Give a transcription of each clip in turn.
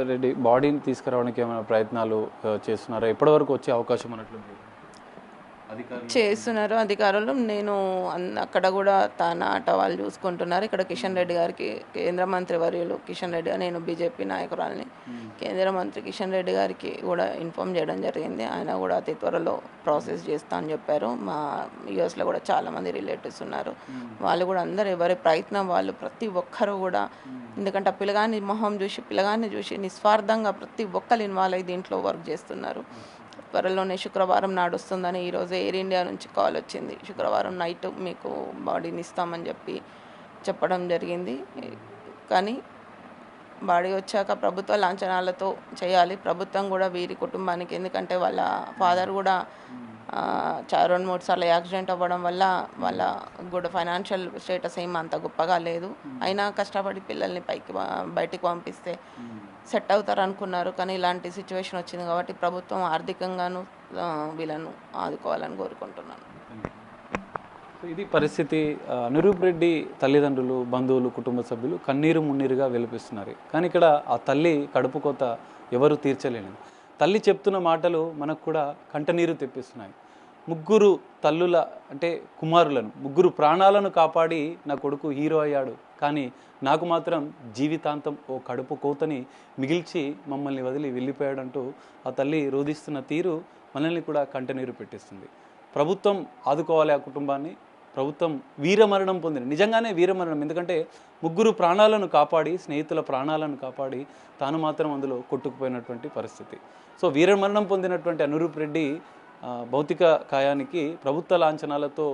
రెడ్డి బాడీని తీసుకురావడానికి ఏమైనా ప్రయత్నాలు చేస్తున్నారా? ఎప్పటివరకు వచ్చే అవకాశం అన్నట్లుంది? చేస్తున్నారు అధికారులు. నేను అక్కడ కూడా తన ఆట వాళ్ళు చూసుకుంటున్నారు. ఇక్కడ కిషన్ రెడ్డి గారికి, కేంద్ర మంత్రి వర్యులు కిషన్ రెడ్డి గారు, నేను బీజేపీ నాయకురాలని, కేంద్ర మంత్రి కిషన్ రెడ్డి గారికి కూడా ఇన్ఫామ్ చేయడం జరిగింది. ఆయన కూడా అతి త్వరలో ప్రాసెస్ చేస్తా అని చెప్పారు. మా యూఎస్లో కూడా చాలామంది రిలేటివ్స్ ఉన్నారు. వాళ్ళు కూడా అందరూ ఎవరి ప్రయత్నం వాళ్ళు, ప్రతి ఒక్కరు కూడా, ఎందుకంటే ఆ పిల్లగాని మొహం చూసి, పిల్లగాన్ని చూసి నిస్వార్థంగా ప్రతి ఒక్కరు ఇన్వాల్వ్ అయ్యి దీంట్లో వర్క్ చేస్తున్నారు. త్వరలోనే శుక్రవారం నాడు వస్తుందని ఈరోజు ఎయిర్ ఇండియా నుంచి కాల్ వచ్చింది. శుక్రవారం నైట్ మీకు బాడీని ఇస్తామని చెప్పడం జరిగింది. కానీ బాడీ వచ్చాక ప్రభుత్వ లాంఛనాలతో చేయాలి. ప్రభుత్వం కూడా వీరి కుటుంబానికి, ఎందుకంటే వాళ్ళ ఫాదర్ కూడా 2-3 సార్లు యాక్సిడెంట్ అవ్వడం వల్ల వాళ్ళ కూడా ఫైనాన్షియల్ స్టేటస్ ఏం అంత గొప్పగా లేదు. అయినా కష్టపడి పిల్లల్ని బయటికి పంపిస్తే సెట్ అవుతారు అనుకున్నారు. కానీ ఇలాంటి సిచ్యువేషన్ వచ్చింది కాబట్టి ప్రభుత్వం ఆర్థికంగాను వీళ్ళను ఆదుకోవాలని కోరుకుంటున్నాను. ఇది పరిస్థితి. నిరూప్ రెడ్డి తల్లిదండ్రులు, బంధువులు, కుటుంబ సభ్యులు కన్నీరు మున్నీరుగా వెలిపిస్తున్నారు. కానీ ఇక్కడ ఆ తల్లి కడుపు కోత ఎవరు తీర్చలేని తల్లి చెప్తున్న మాటలు మనకు కూడా కంటనీరు తెప్పిస్తున్నాయి. 3 తల్లుల అంటే కుమారులను, 3 ప్రాణాలను కాపాడి నా కొడుకు హీరో అయ్యాడు, కానీ నాకు మాత్రం జీవితాంతం ఓ కడుపు కోతని మిగిల్చి మమ్మల్ని వదిలి వెళ్ళిపోయాడంటూ ఆ తల్లి రోధిస్తున్న తీరు మనల్ని కూడా కంటనీరు పెట్టిస్తుంది. ప్రభుత్వం ఆదుకోవాలి ఆ కుటుంబాన్ని. ప్రభుత్వం వీరమరణం పొందిన, నిజంగానే వీరమరణం. ఎందుకంటే 3 ప్రాణాలను కాపాడి, స్నేహితుల ప్రాణాలను కాపాడి తాను మాత్రం అందులో కొట్టుకుపోయినటువంటి పరిస్థితి. సో వీరమరణం పొందినటువంటి నిరూప్ రెడ్డి భౌతిక కాయానికి ప్రభుత్వ లాంఛనాలతో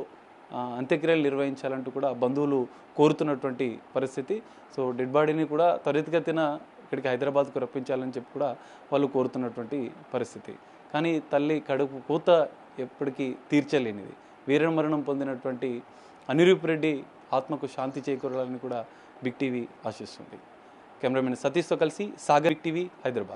అంత్యక్రియలు నిర్వహించాలంటూ కూడా బంధువులు కోరుతున్నటువంటి పరిస్థితి. సో డెడ్ బాడీని కూడా త్వరితగతిన ఇక్కడికి హైదరాబాద్కు రప్పించాలని చెప్పి కూడా వాళ్ళు కోరుతున్నటువంటి పరిస్థితి. కానీ తల్లి కడుపు కోత ఎప్పటికీ తీర్చలేనిది. వీరమరణం పొందినటువంటి నిరూప్ రెడ్డి ఆత్మకు శాంతి చేకూరాలని కూడా బిగ్ టీవీ ఆశిస్తుంది. కెమెరామెన్ సతీష్తో కలిసి సాగర్, బిగ్ టీవీ, హైదరాబాద్.